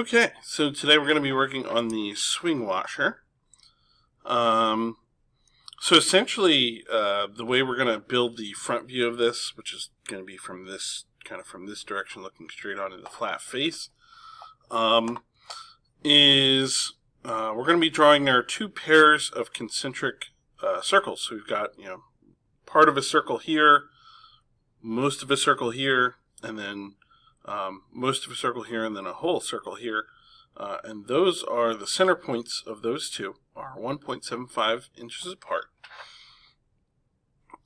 Okay, so today we're going to be working on the swing washer. So essentially, the way we're going to build the front view of this, which is going to be from this direction, looking straight onto the flat face, is we're going to be drawing our two pairs of concentric circles. So we've got part of a circle here, most of a circle here, and then most of a circle here, and then a whole circle here. And those are the center points of those two are 1.75 inches apart.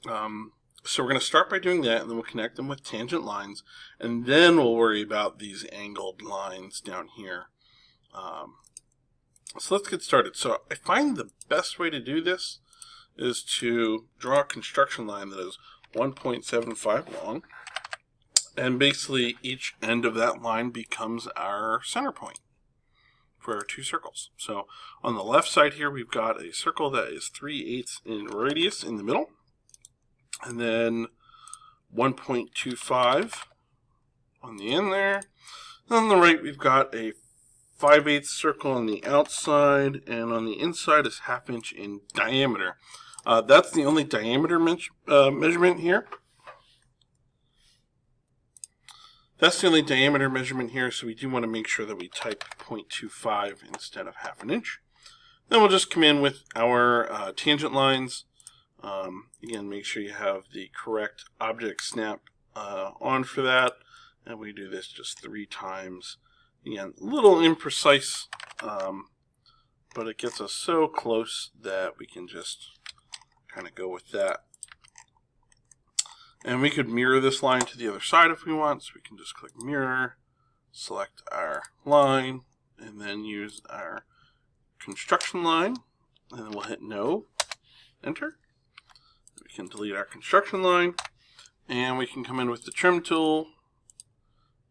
So we're going to start by doing that, and then we'll connect them with tangent lines, and then we'll worry about these angled lines down here. So let's get started. So I find the best way to do this is to draw a construction line that is 1.75 long, and basically each end of that line becomes our center point for our two circles. So on the left side here, we've got a circle that is 3/8 in radius in the middle, and then 1.25 on the end there. And on the right, we've got a 5/8 circle on the outside, and on the inside is 1/2 inch in diameter. That's the only diameter measurement here. That's the only diameter measurement here, so we do want to make sure that we type 0.25 instead of 1/2 inch. Then we'll just come in with our tangent lines. Again, make sure you have the correct object snap on for that. And we do this just 3 times. Again, a little imprecise, but it gets us so close that we can just kind of go with that. And we could mirror this line to the other side if we want, so we can just click mirror, select our line, and then use our construction line, and then we'll hit no, enter. We can delete our construction line, and we can come in with the trim tool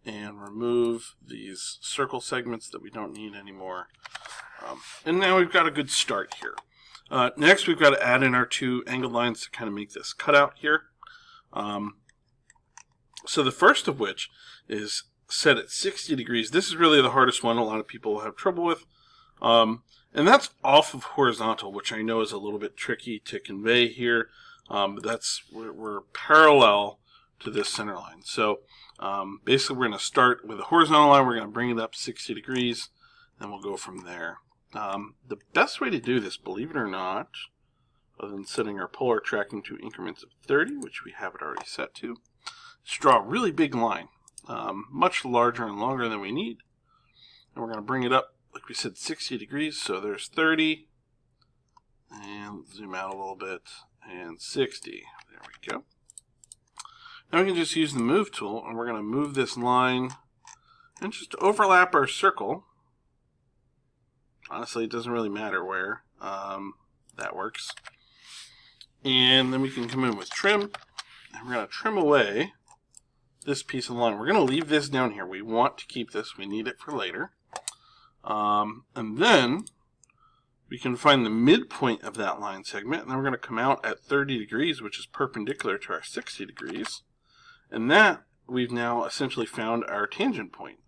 and remove these circle segments that we don't need anymore. And now we've got a good start here. Next, we've got to add in our 2 angled lines to kind of make this cutout here. So the first of which is set at 60 degrees. This is really the hardest one. A lot of people have trouble with. And that's off of horizontal, which I know is a little bit tricky to convey here. But we're parallel to this center line. So basically we're going to start with a horizontal line. We're going to bring it up 60 degrees, and we'll go from there. The best way to do this, believe it or not, other than setting our polar tracking to increments of 30, which we have it already set to, is draw a really big line, much larger and longer than we need. And we're going to bring it up, like we said, 60 degrees. So there's 30, and zoom out a little bit, and 60. There we go. Now we can just use the move tool, and we're going to move this line and just overlap our circle. Honestly, it doesn't really matter where. That works. And then we can come in with trim, and we're going to trim away this piece of line. We're going to leave this down here. We want to keep this. We need it for later. And then we can find the midpoint of that line segment, and then we're going to come out at 30 degrees, which is perpendicular to our 60 degrees. And that, we've now essentially found our tangent point.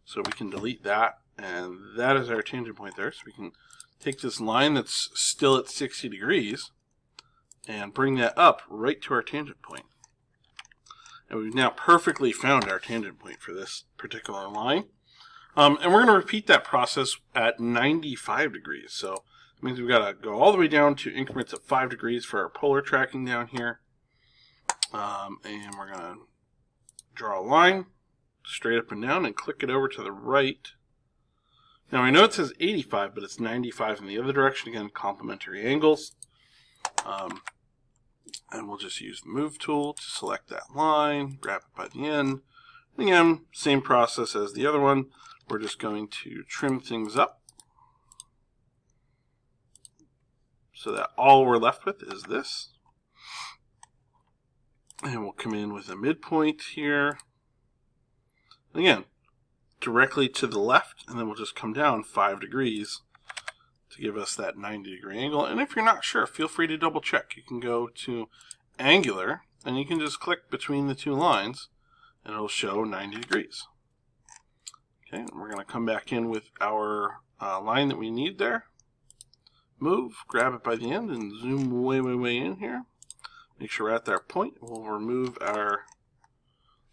So we can delete that, and that is our tangent point there. So we can take this line that's still at 60 degrees and bring that up right to our tangent point. And we've now perfectly found our tangent point for this particular line. And we're going to repeat that process at 95 degrees. So it means we've got to go all the way down to increments of 5 degrees for our polar tracking down here. And we're going to draw a line straight up and down and click it over to the right. Now I know it says 85, but it's 95 in the other direction. Again, complementary angles. And we'll just use the move tool to select that line, grab it by the end. Again, same process as the other one. We're just going to trim things up so that all we're left with is this. And we'll come in with a midpoint here. Again, directly to the left, and then we'll just come down 5 degrees to give us that 90-degree angle. And if you're not sure, feel free to double check. You can go to angular, and you can just click between the 2 lines, and it'll show 90 degrees. Okay, and we're going to come back in with our line that we need there. Move, grab it by the end, and zoom way in here. Make sure we're at that point. We'll remove our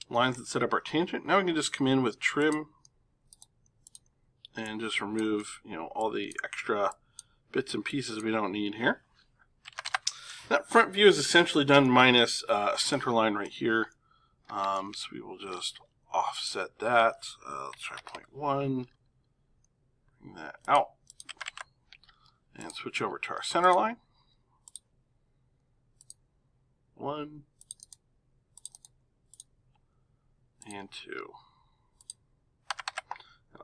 lines that set up our tangent. Now we can just come in with trim and just remove, all the extra bits and pieces we don't need here. That front view is essentially done minus a center line right here. So we will just offset that. Let's try 0.1. Bring that out. And switch over to our center line. 1 and 2.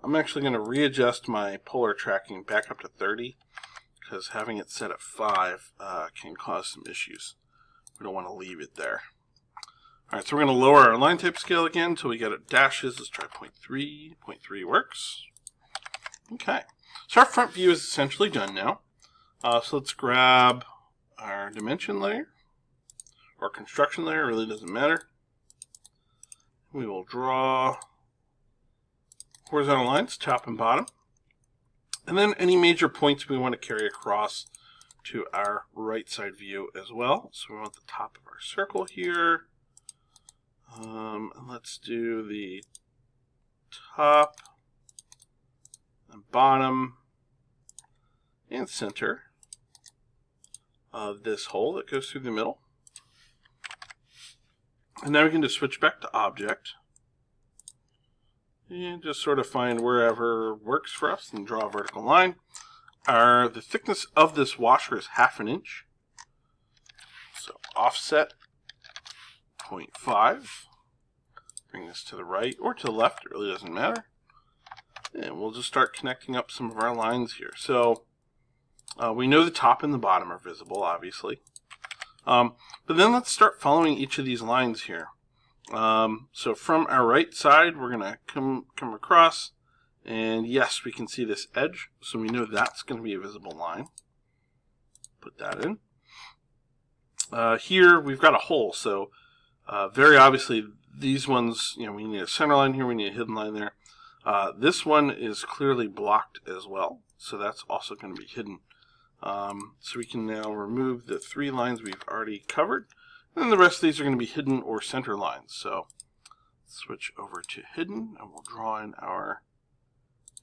I'm actually going to readjust my polar tracking back up to 30 because having it set at 5 can cause some issues. We don't want to leave it there. Alright, so we're going to lower our line type scale again until we get it dashes. Let's try 0.3. 0.3 works. Okay, so our front view is essentially done now. So let's grab our dimension layer or construction layer, really doesn't matter. We will draw horizontal lines, top and bottom. And then any major points we want to carry across to our right side view as well. So we want the top of our circle here. And let's do the top and bottom and center of this hole that goes through the middle. And now we can just switch back to object and just sort of find wherever works for us and draw a vertical line. The thickness of this washer is 1/2 inch. So offset 0.5. Bring this to the right or to the left, it really doesn't matter. And we'll just start connecting up some of our lines here. So we know the top and the bottom are visible, obviously. But then let's start following each of these lines here. So from our right side, we're going to come across, and yes, we can see this edge, so we know that's going to be a visible line. Put that in. Here we've got a hole, so very obviously these ones, we need a center line here, we need a hidden line there. This one is clearly blocked as well, so that's also going to be hidden. So we can now remove the 3 lines we've already covered, and then the rest of these are going to be hidden or center lines. So switch over to hidden, and we'll draw in our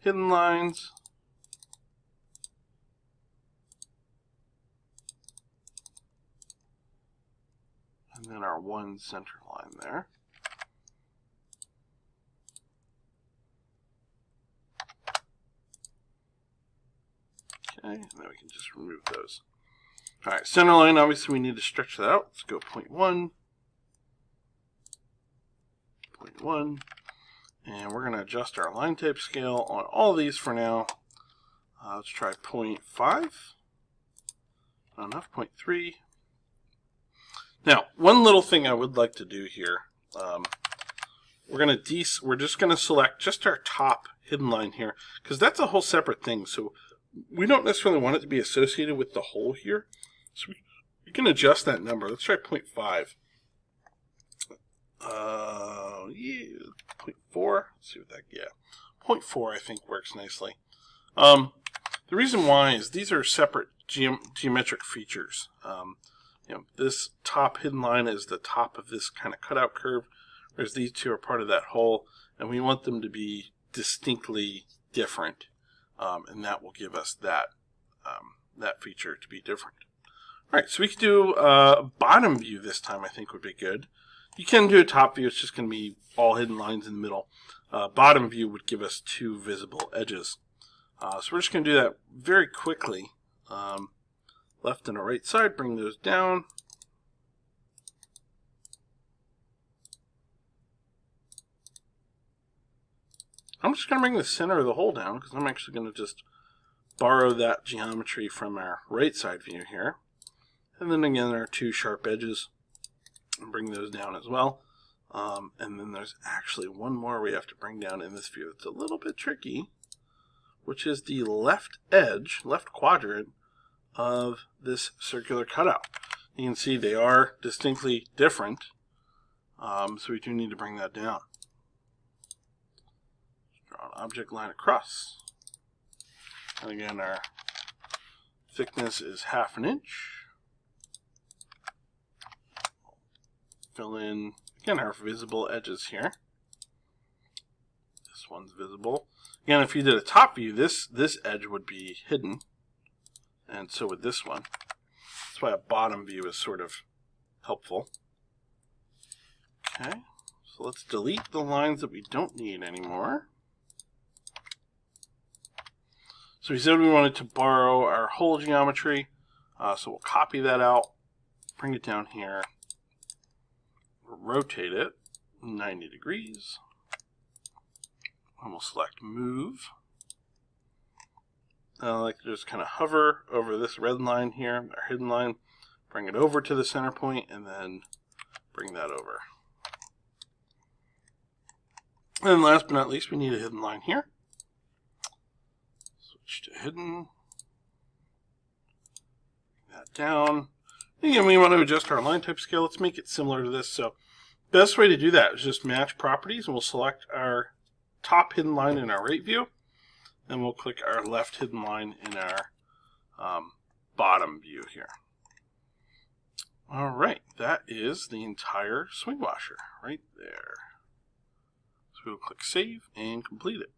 hidden lines. And then our 1 center line there. Okay, and then we can just remove those. Alright, center line, obviously we need to stretch that out. Let's go 0.1. 0.1. And we're going to adjust our line type scale on all these for now. Let's try 0.5. Not enough, 0.3. Now, one little thing I would like to do here. We're just going to select just our top hidden line here, because that's a whole separate thing. So we don't necessarily want it to be associated with the hole here. So we can adjust that number. Let's try 0.5. Yeah, 0.4. Let's see what that, yeah. 0.4 I think works nicely. The reason why is these are separate geometric features. This top hidden line is the top of this kind of cutout curve, whereas these two are part of that hole, and we want them to be distinctly different. And that will give us that feature to be different. All right, so we could do a bottom view this time, I think would be good. You can do a top view, it's just going to be all hidden lines in the middle. Bottom view would give us 2 visible edges. So we're just going to do that very quickly. Left and a right side, bring those down. I'm just going to bring the center of the hole down because I'm actually going to just borrow that geometry from our right side view here. And then again, there are 2 sharp edges. And bring those down as well. And then there's actually one more we have to bring down in this view. It's a little bit tricky, which is the left edge, left quadrant of this circular cutout. You can see they are distinctly different. So we do need to bring that down. Draw object line across. And again, our thickness is 1/2 inch. Fill in, again, our visible edges here. This one's visible. Again, if you did a top view, this edge would be hidden. And so would this one. That's why a bottom view is sort of helpful. Okay, so let's delete the lines that we don't need anymore. So we said we wanted to borrow our hole geometry, so we'll copy that out, bring it down here, rotate it 90 degrees, and we'll select Move. And I like to just kind of hover over this red line here, our hidden line, bring it over to the center point, and then bring that over. And last but not least, we need a hidden line here. Switch to hidden. Bring that down. Again, we want to adjust our line type scale. Let's make it similar to this. So, best way to do that is just match properties, and we'll select our top hidden line in our right view, and we'll click our left hidden line in our bottom view here. All right, that is the entire swing washer right there. So we'll click Save and complete it.